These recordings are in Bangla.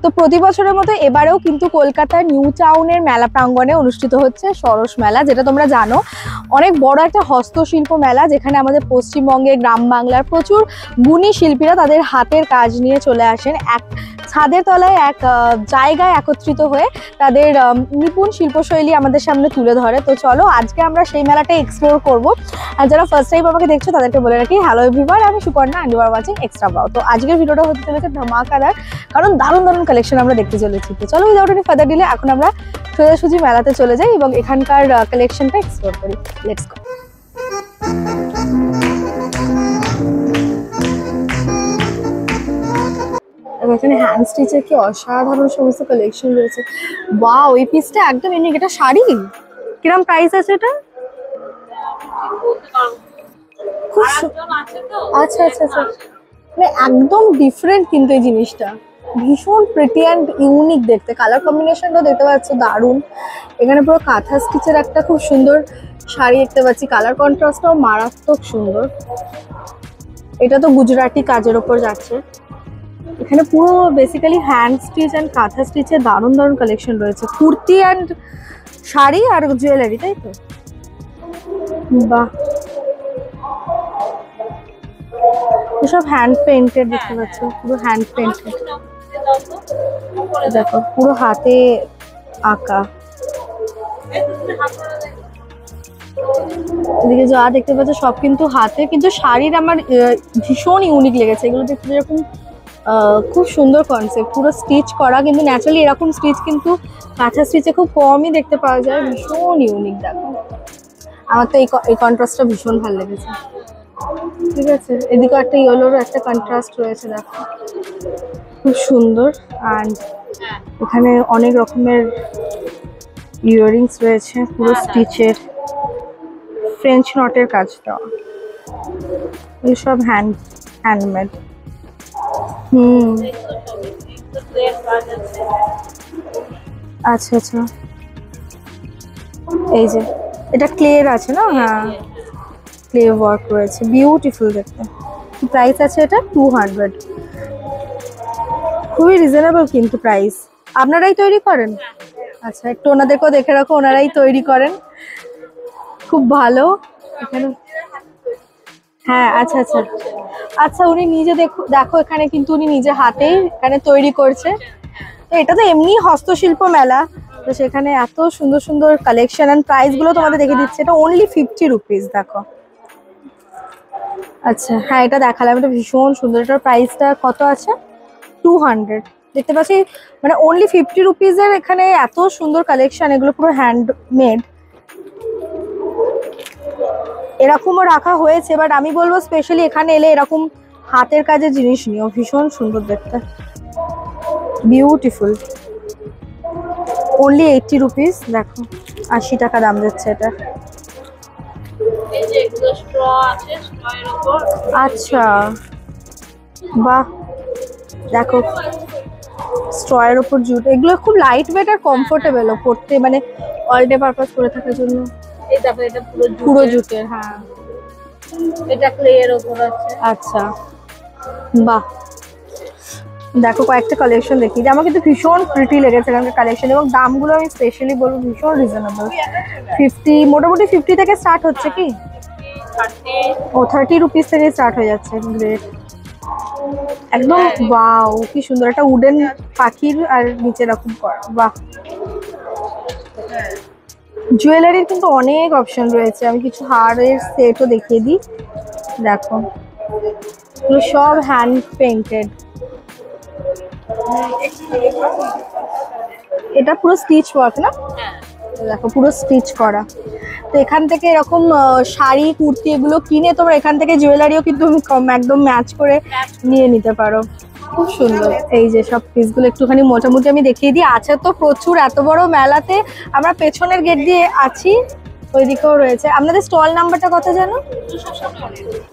তো প্রতি বছরের মতো এবারেও কিন্তু কলকাতার নিউ টাউনের মেলা প্রাঙ্গণে অনুষ্ঠিত হচ্ছে সরস মেলা, যেটা তোমরা জানো অনেক বড় একটা হস্তশিল্প মেলা, যেখানে আমাদের পশ্চিমবঙ্গে গ্রাম বাংলার প্রচুর গুণী শিল্পীরা তাদের হাতের কাজ নিয়ে চলে আসেন এক ছাদের তলায়, এক জায়গায় একত্রিত হয়ে তাদের নিপুণ শিল্পশৈলী আমাদের সামনে তুলে ধরে। তো চলো আজকে আমরা সেই মেলাটা এক্সপ্লোর করব। আর যারা ফার্স্ট টাইম আমাকে দেখছো তাদেরকে বলে রাখি, হ্যালো এভরিওয়ান, আমি Suparna and you are watching extra বাও। তো আজকের ভিডিওটা হতে চলেছে ধামাকাদার, কারণ দারুণ দারুণ কালেকশন আমরা দেখতে চলেছি। তো চলো উইদাউট এনি ফার্দার ডিলে এখন আমরা সোজাসুজি মেলাতে চলে যাই এবং এখানকার কালেকশনটা এক্সপ্লোর করি। Let's go. এখানে হ্যান্ড স্টিচের কি অসাধারণ সমস্ত কালেকশন রয়েছে। ওয়াও, এই পিসটা একদম ইউনিক। এটা শাড়ি, কিরকম প্রাইস আছে এটা? আচ্ছা আচ্ছা আচ্ছা, মানে একদম ডিফারেন্ট কিন্তু এই জিনিসটা, ভীষণ প্রিটি অ্যান্ড ইউনিক দেখতে। কালার কম্বিনেশনটাও দেখতে পাচ্ছ দারুণ। এখানে পুরো কাঁথা স্টিচের একটা খুব সুন্দর শাড়ি দেখতে পাচ্ছি, কালার কন্ট্রাস্টটাও মারাত্মক সুন্দর। এটা তো গুজরাটি কাজের ওপর যাচ্ছে। এখানে পুরো বেসিক্যালি হ্যান্ড স্টিচ অ্যান্ড কাঁথা স্টিচের দারুণ দারুণ কালেকশন রয়েছে, কুর্তি অ্যান্ড শাড়ি আর জুয়েলারি, তাই তো? বাহ, এসব হ্যান্ড পেইন্টেড দেখতে পাচ্ছ, পুরো হ্যান্ড পেইন্টেড। দেখো পুরো হাতে আঁকা। এদিকে যা দেখতে পাচ্ছ সব কিন্তু হাতে, কিন্তু শাড়ির আমার ভীষণ ইউনিক লেগেছে। এগুলো দেখতে যেরকম খুব সুন্দর কনসেপ্ট, পুরো স্টিচ করা, কিন্তু ন্যাচারালি এরকম স্টিচ কিন্তু কাঁথা স্টিচে খুব কমই দেখতে পাওয়া যায়। ভীষণ ইউনিক। দেখো আমার তো এই কন্ট্রাস্টটা ভীষণ ভালো লেগেছে। ঠিক আছে, এদিকে একটা ইয়েলোর একটা কন্ট্রাস্ট রয়েছে, দেখো খুব সুন্দর। অ্যান্ড এখানে অনেক রকমের ইয়াররিংস রয়েছে, পুরো স্টিচের, ফ্রেঞ্চ নটের কাজ দেওয়া, এইসব হ্যান্ডমেড। আচ্ছা আচ্ছা, এই যে এটা ক্লের আছে না? হ্যাঁ, ক্লে ওয়ার্ক রয়েছে, বিউটিফুল দেখতে। প্রাইস আছে এটা 200, খুবই রিজনেবল কিন্তু প্রাইস। আপনারাই তৈরি করেন? আচ্ছা, একটু ওনাদেরকেও দেখে রাখো, ওনারাই তৈরি করেন, খুব ভালো। এখানে হ্যাঁ, আচ্ছা আচ্ছা আচ্ছা, উনি নিজে দেখো এখানে কিন্তু উনি নিজে হাতেই এখানে তৈরি করছে। তো এটা তো এমনি হস্তশিল্প মেলা, তো সেখানে এত সুন্দর সুন্দর কালেকশন। অ্যান্ড প্রাইস গুলো তোমাদের দেখে দিচ্ছে, এটা অনলি 50 রুপিস। দেখো, আচ্ছা হ্যাঁ, এটা দেখালাম, এটা ভীষণ সুন্দর। এটার প্রাইসটা কত আছে? 200। দেখতে পাচ্ছি মানে অনলি 50 রুপিসের এখানে এত সুন্দর কালেকশন। এগুলো পুরো হ্যান্ডমেড, এরকমও রাখা হয়েছে, বাট আমি বলবো স্পেশালি এখানে এলে এরকম হাতের কাজের জিনিস নিও, ভীষণ সুন্দর দেখতে, বিউটিফুল। Only 80 rupees. দেখো 80 টাকা দাম যাচ্ছে এটা। আচ্ছা বাহ, দেখো স্ট্রয়ের ওপর জুট, এগুলো খুব লাইট ওয়েট আর কমফোর্টেবল পড়তে, মানে অল ডে পারপাস করে থাকার জন্য। এটা পুরো জুটের। হ্যাঁ, এটা ক্লের ওপর আছে। আচ্ছা বাহ, দেখো কয়েকটা কালেকশন দেখি, যে আমার কিন্তু ভীষণ প্রিটি লেগেছে এখানকার কালেকশন, এবং দামগুলো আমি স্পেশালি বলবো ভীষণ রিজনেবল। 50, মোটামুটি 50 থেকে স্টার্ট হচ্ছে কি? ও 30 রুপিস থেকে স্টার্ট হয়ে যাচ্ছে। গ্রেট, একদম ওয়াও, কি সুন্দর একটা উডেন পাখির আর নিচে এরকম করা। বাহ, জুয়েলারির কিন্তু অনেক অপশন রয়েছে, আমি কিছু হারের সেটও দেখিয়ে দিই। দেখো সব হ্যান্ড পেইন্টেড, এটা পুরো স্টিচ ওয়ার্ক না? দেখো পুরো স্টিচ করা। তো এখান থেকে এরকম শাড়ি কুর্তি এগুলো কিনে তোমরা এখান থেকে জুয়েলারিও কিন্তু একদম ম্যাচ করে নিয়ে নিতে পারো, খুব সুন্দর। এই যে সব পিসগুলো একটুখানি মোটামুটি আমি দেখিয়ে দিই। আছে তো প্রচুর, এত বড় মেলাতে আমরা পেছনের গেট দিয়ে আছি, ওইদিকেও রয়েছে। আপনাদের স্টল নাম্বারটা কত জানো?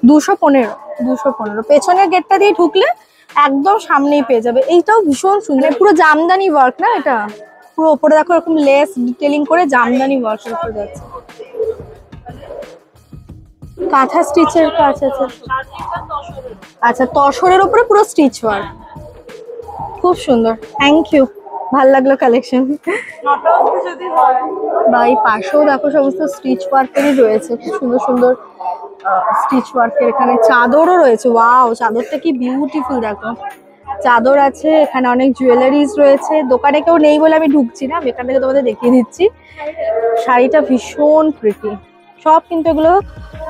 215। পেছনের গেটটা দিয়ে ঢুকলে একদম সামনেই পেয়ে যাবে। এইটাও ভীষণ সুন্দর, পুরো জামদানি ওয়ার্ক না? এটা পুরো ওপরে দেখো এরকম লেস ডিটেইলিং করে জামদানি ওয়ার্কের উপর যাচ্ছে। কাঁথা স্টিচের কাজ আছে। আচ্ছা, তসরের উপরে পুরো স্টিচ ওয়ার্ক। খুব সুন্দর, থ্যাংক ইউ, ভাল লাগলো কালেকশন। বা এই পাশেও দেখো সমস্ত স্টিচ ওয়ার্কেরই রয়েছে, খুব সুন্দর সুন্দর স্টিচ ওয়ার্কের। এখানে চাদরও রয়েছে, ওয়াও চাদরটা কি বিউটিফুল দেখো, চাদর আছে এখানে, অনেক জুয়েলারিজ রয়েছে। দোকানে কেউ নেই বলে আমি ঢুকছি না, আমি এখান থেকে তোমাদের দেখিয়ে দিচ্ছি। শাড়িটা ভীষণ প্রিটি, সব কিন্তু এগুলো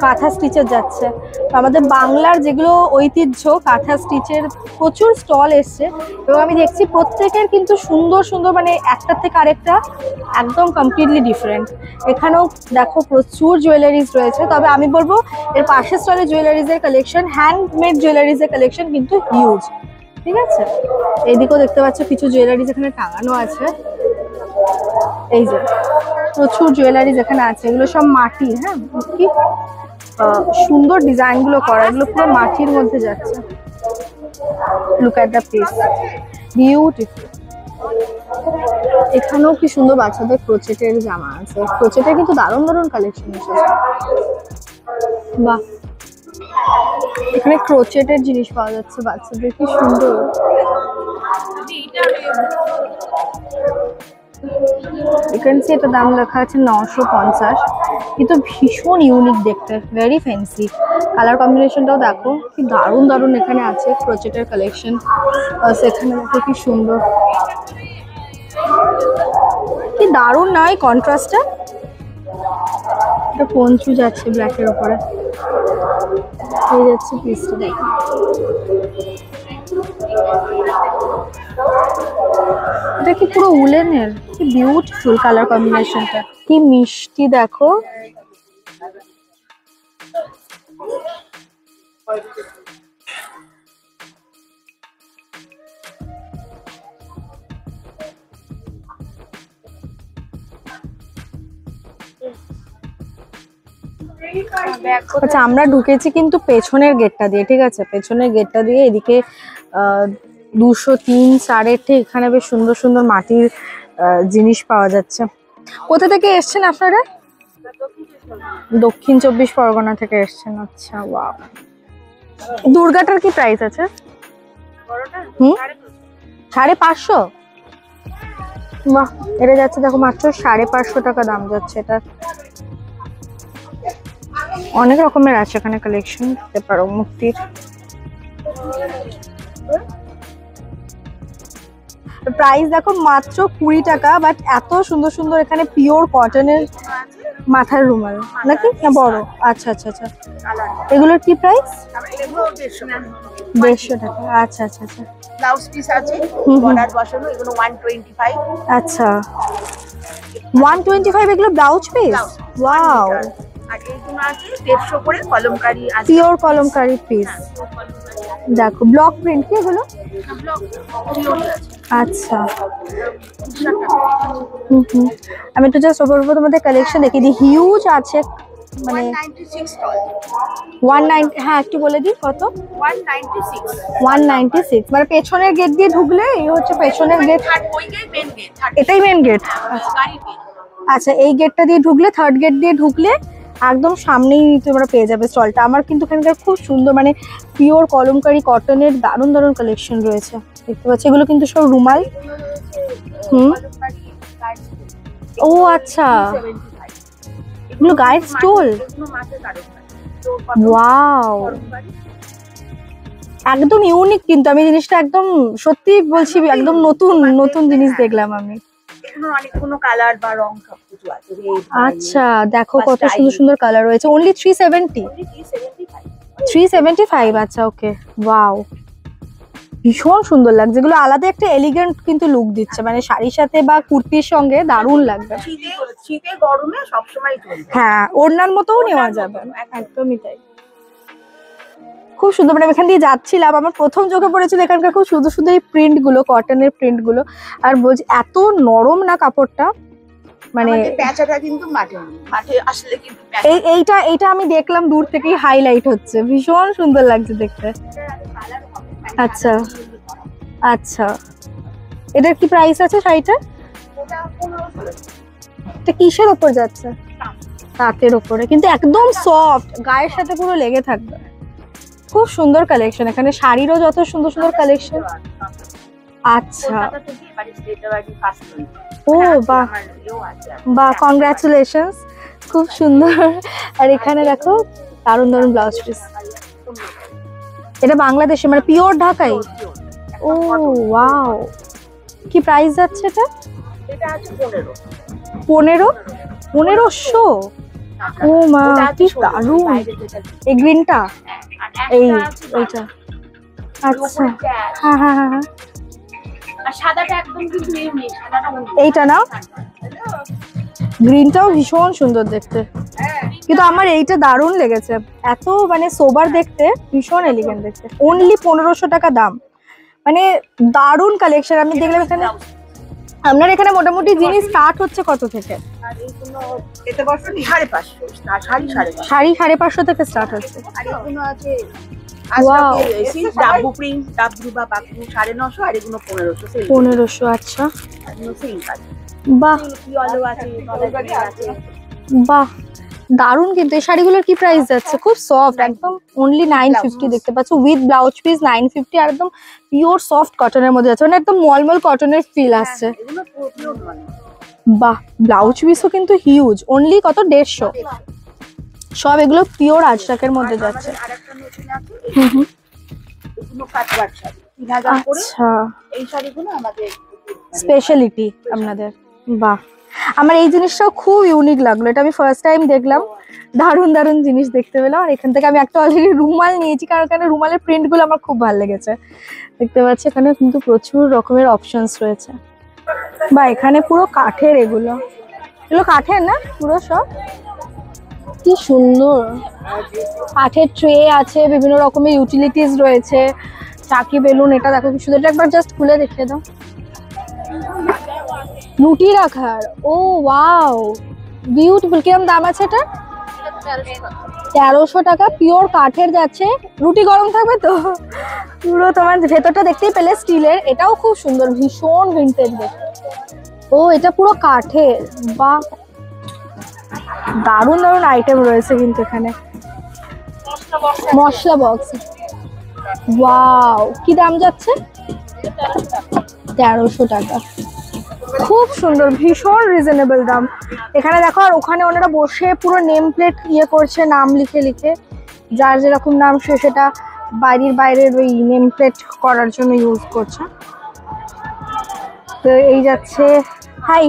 কাঁথা স্টিচের যাচ্ছে। তো আমাদের বাংলার যেগুলো ঐতিহ্য কাঁথা স্টিচের প্রচুর স্টল এসছে, এবং আমি দেখছি প্রত্যেকের কিন্তু সুন্দর সুন্দর, মানে একটার থেকে আরেকটা একদম কমপ্লিটলি ডিফারেন্ট। এখানেও দেখো প্রচুর জুয়েলারিজ রয়েছে, তবে আমি বলবো এর পাশের স্টলে জুয়েলারিজের কালেকশন, হ্যান্ডমেড জুয়েলারিজের কালেকশন কিন্তু হিউজ। ঠিক আছে, এইদিকেও দেখতে পাচ্ছ কিছু জুয়েলারিজ এখানে টাঙানো আছে। এই যে প্রচুর জুয়েলারিজ এখানে আছে, এগুলো সব মাটির। হ্যাঁ, কি সুন্দর ডিজাইন গুলো করা, এগুলো পুরো মাটির মধ্যে যাচ্ছে। Look at the piece, beautiful. এখানেও কি সুন্দর বাচ্চাদের ক্রোচেটের জামা আছে, ক্রোচেটের কিন্তু দারুণ দারুণ কালেকশন এসেছে। বাহ, এখানে ক্রোচেটের জিনিস পাওয়া যাচ্ছে বাচ্চাদের, কি সুন্দর। এখানে এটা দাম লেখা আছে 950, কিন্তু ভীষণ ইউনিক দেখতে, ভেরি ফ্যান্সি। কালার কম্বিনেশনটাও দেখো কি দারুণ দারুণ এখানে আছে ক্রোচেটের কালেকশন। সেখানে দেখো কি সুন্দর, কি দারুণ নয় কন্ট্রাস্টটা। এটা পঞ্চু যাচ্ছে ব্ল্যাকের উপরে, হয়ে যাচ্ছে পিসটা দেখো। এটা কি পুরো উলেনের, কি বিউটিফুল কালার কম্বিনেশনটা, কি মিষ্টি দেখো। আচ্ছা, আমরা ঢুকেছি কিন্তু পেছনের গেটটা দিয়ে, ঠিক আছে, পেছনের গেটটা দিয়ে। এদিকে 203 4 ঠিক এখানে বেশ সুন্দর সুন্দর মাটির জিনিস পাওয়া যাচ্ছে। কোথা থেকে এসছেন আপনারা? দক্ষিণ 24 পরগনা থেকে এসছেন। আচ্ছা, ওয়াও। দুর্গাটার কি প্রাইস আছে? 550। বাহ, এটা যাচ্ছে দেখো মাত্র 550 টাকা দাম যাচ্ছে এটা। অনেক রকমের আছে এখানে কালেকশন, দেখতে পারো মূর্তির। প্রাইস দেখো মাত্র 20 টাকা, বাট এত সুন্দর সুন্দর এখানে পিওর কটনের মাথার রুমাল নাকি না বড়? আচ্ছা আচ্ছা আচ্ছা, এগুলোর কি প্রাইস? 150 টাকা। আচ্ছা আচ্ছা আচ্ছা, ব্লাউজ পিস আছে বর্ডার বসানো, এগুলো 125। আচ্ছা, 125 এগুলো ব্লাউজ পিস। ওয়াও। আর এইগুলো আছে 150 করে কলমকারী আছে, পিওর কলমকারী পিস। দেখো ব্লক প্রিন্ট কি এগুলো? ব্লক পিওর আছে। আচ্ছা, আমি তো জাস্ট ওপর তোমাদের কালেকশন দেখি দিই, হিউজ আছে মানে 196 স্টল। 190, হ্যাঁ একটু বলে দিই কত? 196। 196 মানে পেছনের গেট দিয়ে ঢুকলে এই হচ্ছে পেছনের গেট, এটাই মেন গেট। আচ্ছা, এই গেটটা দিয়ে ঢুকলে, থার্ড গেট দিয়ে ঢুকলে একদম সামনেই তোমরা পেয়ে যাবে স্টলটা। আমার কিন্তু এখানকার খুব সুন্দর মানে পিওর কলমকারী কটনের দারুণ দারুণ কালেকশন রয়েছে, দেখতে পাচ্ছি। এগুলো কিন্তু সব রুমাল। ও আচ্ছা, এগুলো গায়ের স্টোল। ওয়াও, একদম ইউনিক কিন্তু। আমি জিনিসটা একদম সত্যি বলছি, একদম নতুন নতুন জিনিস দেখলাম আমি। অনেকগুলো কালার বা রং সবকিছু আছে। আচ্ছা, দেখো কত সুন্দর সুন্দর কালার রয়েছে। অনলি 370। 375। আচ্ছা, ওকে। ওয়াও, ভীষণ সুন্দর লাগছে। যেগুলো আলাদা একটা এলিগেন্ট কিন্তু লুক দিচ্ছে, মানে শাড়ির সাথে বা কুর্তির সঙ্গে দারুণ লাগবে। শীতে গরমে সবসময় চলবে। হ্যাঁ, ওড়নার মতোও নেওয়া যাবে, একদমই তাই। খুব সুন্দর, মানে এখান দিয়ে যাচ্ছিলাম, আমার প্রথম চোখে পড়েছিল এখানকার খুব সুন্দর সুন্দর এই প্রিন্ট গুলো, কটনের প্রিন্ট গুলো। আর বলছি এত নরম না কাপড়টা, মানে প্যাচাটা কিন্তু মাঠে আসলে কিন্তু এইটা আমি দেখলাম দূর থেকেই হাইলাইট হচ্ছে, ভীষণ সুন্দর লাগছে দেখতে। আচ্ছা আচ্ছা, এটার কি প্রাইস আছে শাড়িটার? এটা কিসের ওপর যাচ্ছে? তাঁতের ওপরে, কিন্তু একদম সফট, গায়ের সাথে পুরো লেগে থাকবে। খুব সুন্দর কালেকশন এখানে, শাড়িরও যত সুন্দর সুন্দর কালেকশন। আচ্ছা, কলকাতা থেকে এবারে স্টেট অ্যাওয়ার্ডে ফার্স্ট হয়েছে। ও বাহ আমার এও আছে আর কি। বাহ, কংগ্রাচুলেশনস, খুব সুন্দর। আর এখানে দেখো দারুণ দারুণ ব্লাউজ পিস। এটা বাংলাদেশে মানে পিওর ঢাকাই? ও ওয়াও, কি প্রাইস যাচ্ছে এটা? এটা আছে 15। 1500? ও মা, কি দারুণ। এই গ্রিনটা, এই এইটা, আচ্ছা, হ্যাঁ হ্যাঁ হ্যাঁ হ্যাঁ, আর সাদাটা একদম কিন্তু ইউনিক, সাদাটা অন্য। এইটা না, গ্রিনটাও ভীষণ সুন্দর দেখতে, কিন্তু আমার এইটা দারুণ লেগেছে। এত মানে সোবার দেখতে, ভীষণ এলিগেন্ট দেখতে। অনলি 1500 টাকা দাম, মানে দারুণ কালেকশন। আমি দেখলাম এখানে, আপনার এখানে মোটামুটি জিনিস স্টার্ট হচ্ছে কত থেকে? আর এইগুলো এতে বছর 550, শাড়ি 550। শাড়ি 550 থেকে স্টার্ট হচ্ছে। আর এগুলো আছে Wow. ডাব্বু প্রিন্ট, ডাব্বু বা বাকু 950, আর এগুলো 1500 সেল। 1500, আচ্ছা, এগুলো সেল কাজ। বাহ ইয়েলো আছে, তলাবাড়ি আছে। বাহ, দারুণ। কিন্তু এই শাড়িগুলোর কি প্রাইস যাচ্ছে? খুব সফট একদম, অনলি 950 দেখতে পাচ্ছ, উইথ ব্লাউজ পিস 950। আর একদম পিওর সফট কটনের মধ্যে আছে, মানে একদম মলমল কটনের ফিল আসছে। এগুলো পিওর মানে বাহ, ব্লাউজ পিসও কিন্তু হিউজ, অনলি কত 150। সব এগুলো পিওর আজরাকের মধ্যে যাচ্ছে। আরেকটা নতুন আছে, হুম হুম, এগুলো কাটওয়ার্ক শাড়ি 3000 করে। আচ্ছা, এই শাড়িগুলো আমাদের স্পেশালিটি আপনাদের। বাহ, আমার এই জিনিসটাও খুব ইউনিক লাগলো, এটা আমি ফার্স্ট টাইম দেখলাম। দারুণ দারুণ জিনিস দেখতে পেলাম। আর এখান থেকে আমি একটা অলরেডি রুমাল নিয়েছি, কারণ এখানে রুমালের প্রিন্টগুলো আমার খুব ভালো লেগেছে। দেখতে পাচ্ছি এখানে কিন্তু প্রচুর রকমের অপশনস রয়েছে। বা এখানে পুরো কাঠের, এগুলো কাঠের না পুরো সব? কি সুন্দর, কাঠের ট্রে আছে, বিভিন্ন রকমের ইউটিলিটিস রয়েছে, চাকি বেলুন। এটা দেখো কি সুন্দর, এটা একবার জাস্ট খুলে দেখিয়ে দাও। রুটি রাখার, ও ওয়াও, বিউটিফুল। কিরম দাম আছে এটা? 1300 টাকা, পিওর কাঠের যাচ্ছে। রুটি গরম থাকবে তো? পুরো তোমার ভেতরটা দেখতেই পেলে স্টিলের। এটাও খুব সুন্দর, ভীষণ ভিন্টেজ দেখতে। ও এটা পুরো কাঠের, বাহ, দারুণ দারুণ আইটেম রয়েছে কিন্তু এখানে। মশলা বক্স, ওয়াও, কি দাম যাচ্ছে? 1300 টাকা, খুব সুন্দর, ভীষণ রিজনেবল দাম। এখানে দেখো, আর ওখানে ওনারা বসে পুরো নেম প্লেট করছে, নাম লিখে লিখে, যার যেরকম নাম সে সেটা বাড়ির বাইরের ওই নেম প্লেট করার জন্য ইউজ করছে। তো এই যাচ্ছে, হাই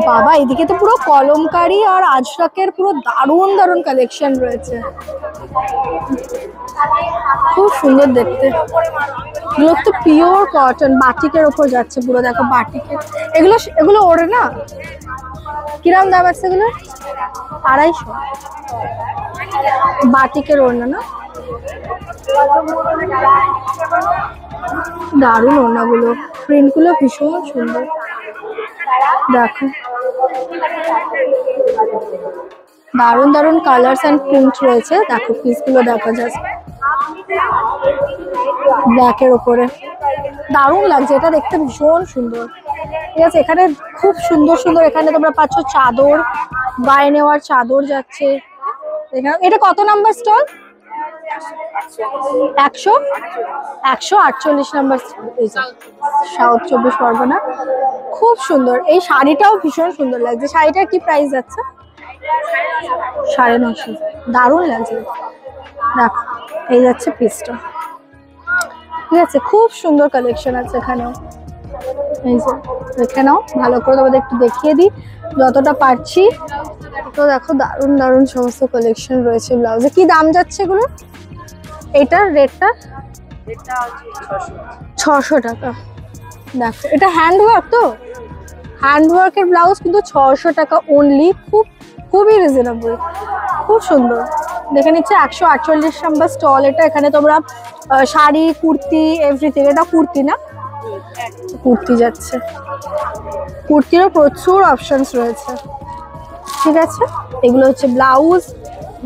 বাবা, এদিকে তো পুরো কলমকারি আর আজরাকের পুরো দারুণ দারুণ কালেকশন রয়েছে, খুব সুন্দর দেখতে। এগুলো তো পিওর কটন, বাটিকের ওপর যাচ্ছে পুরো, দেখো বাটিকের। এগুলো ওড়ে না? কিরম দাম আছে এগুলো? 250। বাটিকের ওড়না না, দারুণ ওড়নাগুলো, প্রিন্টগুলো ভীষণ সুন্দর। দেখো দারুণ দারুণ কালার্স এন্ড প্রিন্ট রয়েছে। দেখো পিসগুলো দেখো, জাস্ট ব্ল্যাকের ওপরে দারুণ লাগছে, এটা দেখতে ভীষণ সুন্দর। ঠিক আছে, এখানে খুব সুন্দর সুন্দর, এখানে তোমরা পাচ্ছ চাদর, গায়ে নেওয়ার চাদর যাচ্ছে এখানে। এটা কত number stall? 148 number, South 24 Parganas. খুব সুন্দর, এই শাড়িটাও ভীষণ সুন্দর লাগছে। শাড়িটার কি প্রাইস যাচ্ছে? 950, দারুণ লাগছে। দেখো এই যাচ্ছে পিসটা, ঠিক আছে, খুব সুন্দর কালেকশন আছে এখানেও। এই যে এখানেও ভালো করে তোমাদের একটু দেখিয়ে দিই যতটা পারছি। তো দেখো দারুণ দারুণ সমস্ত কালেকশন রয়েছে ব্লাউজে। কি দাম যাচ্ছে এগুলো? এটার রেটটা 600 টাকা। দেখো এটা হ্যান্ডওয়ার্ক, তো হ্যান্ডওয়ার্কের ব্লাউজ কিন্তু 600 টাকা অনলি, খুবই রিজনেবল, খুব সুন্দর। দেখে নিচ্ছে 148 নাম্বার স্টল এটা। এখানে তোমরা শাড়ি, কুর্তি, এভরিথিং। এটা কুর্তি না? কুর্তি যাচ্ছে, কুর্তিরও প্রচুর অপশনস রয়েছে। ঠিক আছে, এগুলো হচ্ছে ব্লাউজ,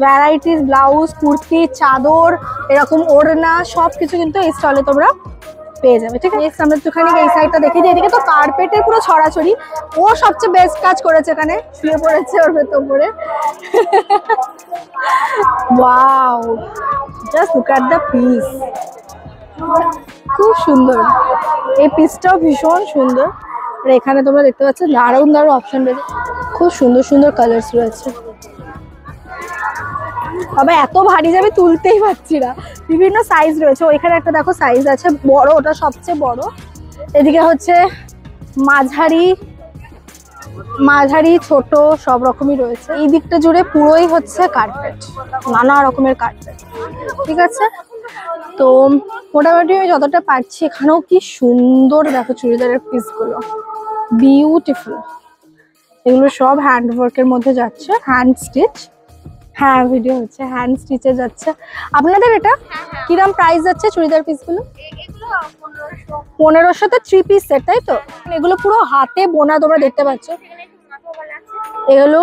ভ্যারাইটিস ব্লাউজ, কুর্তি, চাদর, এরকম ওড়না, সবকিছু কিন্তু এই স্টলে তোমরা পেয়ে যাবে। ঠিক আছে, আমরা একটুখানি এই সাইডটা দেখে দিই। এদিকে তো কার্পেটের পুরো ছড়াছড়ি, ও সবচেয়ে বেস্ট কাজ করেছে, এখানে শুয়ে পড়েছে ওর ভেতর পরে। Wow, just look at the piece. খুব সুন্দর, এই পিসটাও ভীষণ সুন্দর। আর এখানে তোমরা দেখতে পাচ্ছ দারুণ দারুণ অপশন রয়েছে, খুব সুন্দর সুন্দর কালার্স রয়েছে। তবে এত ভারী যাবে তুলতেই পারছি না, বিভিন্ন সাইজ রয়েছে। ওইখানে একটা দেখো সাইজ আছে বড়, ওটা সবচেয়ে বড়। এদিকে হচ্ছে মাঝারি ছোট সব রকমই রয়েছে। এই দিকটা জুড়ে পুরোই হচ্ছে কার্পেট, নানা রকমের কার্পেট। ঠিক আছে, তো মোটামুটি আমি যতটা পারছি। এখানেও কি সুন্দর দেখো চুড়িদারের পিসগুলো, বিউটিফুল। এগুলো সব হ্যান্ড ওয়ার্কের মধ্যে যাচ্ছে, হ্যান্ড স্টিচ। হ্যাঁ ভিডিও হচ্ছে, হ্যান্ড স্টিচে যাচ্ছে। আপনাদের এটা কিরম প্রাইস যাচ্ছে চুড়িদার পিসগুলো? 1500-তে 3 পিস সেট, তাই তো? এগুলো পুরো হাতে বোনা, তোমরা দেখতে পাচ্ছ। এগুলো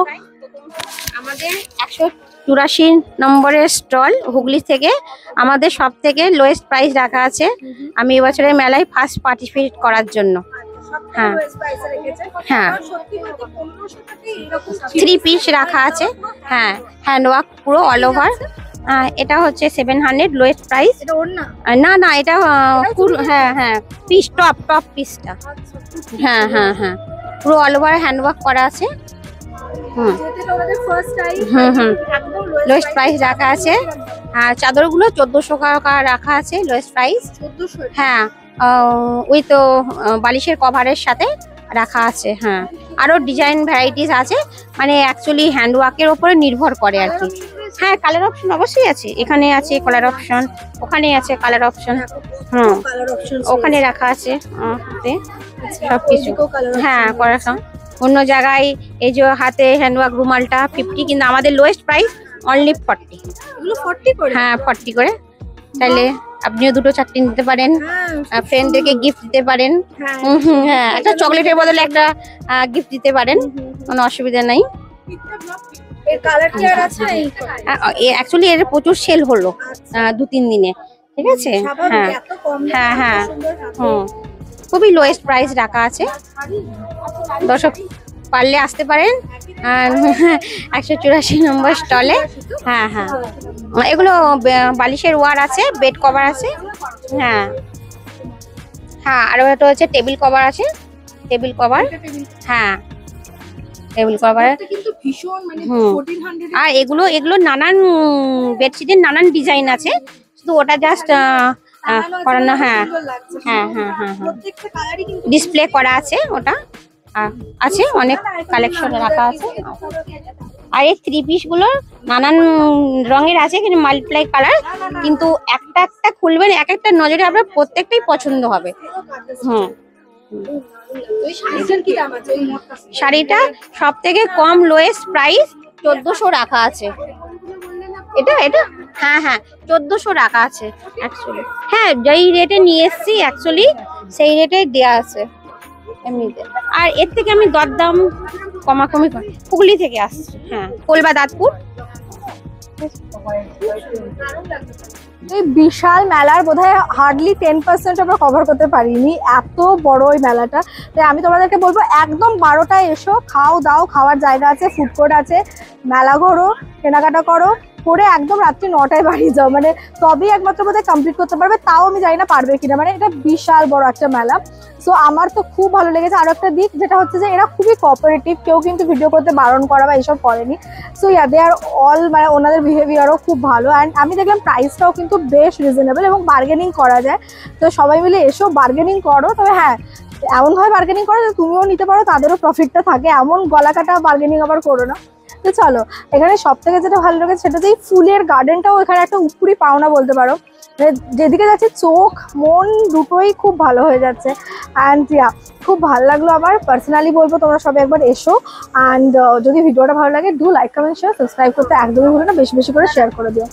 আমাদের 184 নম্বরের স্টল, হুগলি থেকে। আমাদের সব থেকে লোয়েস্ট প্রাইস রাখা আছে। আমি এবছরের মেলায় ফার্স্ট পার্টিসিপেট করার জন্য। হ্যাঁ হ্যাঁ, 3 পিস রাখা আছে। হ্যাঁ, হ্যান্ডওয়ার্ক পুরো অল ওভার। এটা হচ্ছে 700 লোয়েস্ট প্রাইস। না না, এটা হ্যাঁ হ্যাঁ পিস, টপ পিসটা। হ্যাঁ হ্যাঁ হ্যাঁ, পুরো অল ওভার হ্যান্ডওয়ার্ক করা আছে। হুম লোয়েস্ট প্রাইস রাখা আছে। আর চাদরগুলো 1400 টাকা রাখা আছে লোয়েস্ট প্রাইস। হ্যাঁ, উইথ বালিশের কভারের সাথে রাখা আছে। হ্যাঁ, আরো ডিজাইন ভ্যারাইটিস আছে, মানে অ্যাকচুয়ালি হ্যান্ডওয়ার্কের উপরে নির্ভর করে আর কি। হ্যাঁ, কালার অপশন অবশ্যই আছে। এখানে আছে কালার অপশন, ওখানে আছে কালার অপশন। ওখানে রাখা আছে সবকিছু। হ্যাঁ, কালার অপশন। অন্য জায়গায় এই যে হাতে হ্যান্ডওয়ার্ক রুমালটা 50, কিন্তু আমাদের লোয়েস্ট প্রাইস অনলি 40। হ্যাঁ 40 করে। তাহলে আপনিও 2-4 নিতে পারেন, ফ্রেন্ডদেরকে গিফট দিতে পারেন। হ্যাঁ, একটা চকলেটের বদলে একটা গিফট দিতে পারেন, কোনো অসুবিধা নাই। অ্যাকচুয়ালি এর প্রচুর সেল হলো 2-3 দিনে। ঠিক আছে, হ্যাঁ হ্যাঁ হ্যাঁ, খুবই লোয়েস্ট প্রাইস রাখা আছে। দর্শক পারলে আসতে পারেন 184 নম্বর স্টলে। হ্যাঁ হ্যাঁ, এগুলো বালিশের ওয়ার আছে, বেড কভার আছে। হ্যাঁ হ্যাঁ, আর এটা হচ্ছে টেবিল কভার আছে, টেবিল কভার। হ্যাঁ, টেবিল কভার। আর এগুলো নানান বেডশিটের নানান ডিজাইন আছে, শুধু ওটা জাস্ট করানো। হ্যাঁ হ্যাঁ হ্যাঁ হ্যাঁ হ্যাঁ, ডিসপ্লে করা আছে ওটা। আছে অনেক কালেকশন রাখা আছে। আর এই 3 পিস গুলো নানান রঙের আছে, কিন্তু মাল্টিপ্লাই কালার, কিন্তু একটা একটা খুলবেন এক একটা নজরে আপনার প্রত্যেকটাই পছন্দ হবে। শাড়িটা সব থেকে কম লোয়েস্ট প্রাইস 1400 রাখা আছে। এটা হ্যাঁ হ্যাঁ 1400 রাখা আছে অ্যাকচুয়ালি। হ্যাঁ, যেই রেটে নিয়ে এসছি অ্যাকচুয়ালি সেই রেটে দেওয়া আছে এমনিতে। আর এর থেকে আমি দরদাম কমাকমি করি। হুগলি থেকে আসছি। হ্যাঁ, কোলবা দাঁতপুর। এই বিশাল মেলার বোধহয় হার্ডলি 10% আমরা কভার করতে পারিনি, এত বড় ওই মেলাটা। তাই আমি তোমাদেরকে বলবো একদম 12টায় এসো, খাও দাও, খাওয়ার জায়গা আছে, ফুড কোর্ট আছে, মেলা ঘোরো, কেনাকাটা করো, করে একদম রাত্রি 9টায় বাড়ি যাও, মানে তবেই একমাত্র বোধহয় কমপ্লিট করতে পারবে। তাও আমি জানি না পারবে কিনা, মানে এটা বিশাল বড় একটা মেলা। সো আমার তো খুব ভালো লেগেছে। আরো একটা দিক যেটা হচ্ছে যে এরা খুবই কোঅপারেটিভ, কেউ কিন্তু ভিডিও করতে বারণ করা বা এইসব করেনি। সো ইয়া, দে আর অল, মানে ওনাদের বিহেভিয়ারও খুব ভালো। অ্যান্ড আমি দেখলাম প্রাইসটাও কিন্তু বেশ রিজনেবল এবং বার্গেনিং করা যায়। তো সবাই মিলে এসো, বার্গেনিং করো। তবে হ্যাঁ, এমনভাবে বার্গেনিং করো যে তুমিও নিতে পারো, তাদেরও প্রফিটটা থাকে, এমন গলা কাটা বার্গেনিং আবার করো না। তো চলো, এখানে সব থেকে যেটা ভালো লাগে সেটা যে ফুলের গার্ডেনটাও এখানে একটা উপরি পাওনা বলতে পারো। যেদিকে যাচ্ছে চোখ মন দুটোই খুব ভালো হয়ে যাচ্ছে। অ্যান্ড ইয়া, খুব ভালো লাগলো আমার। পার্সোনালি বলবো তোমরা সবাই একবার এসো। অ্যান্ড যদি ভিডিওটা ভালো লাগে, do like, comment, share, subscribe করতে একদমই ভুলো না, বেশি বেশি করে শেয়ার করে দিও।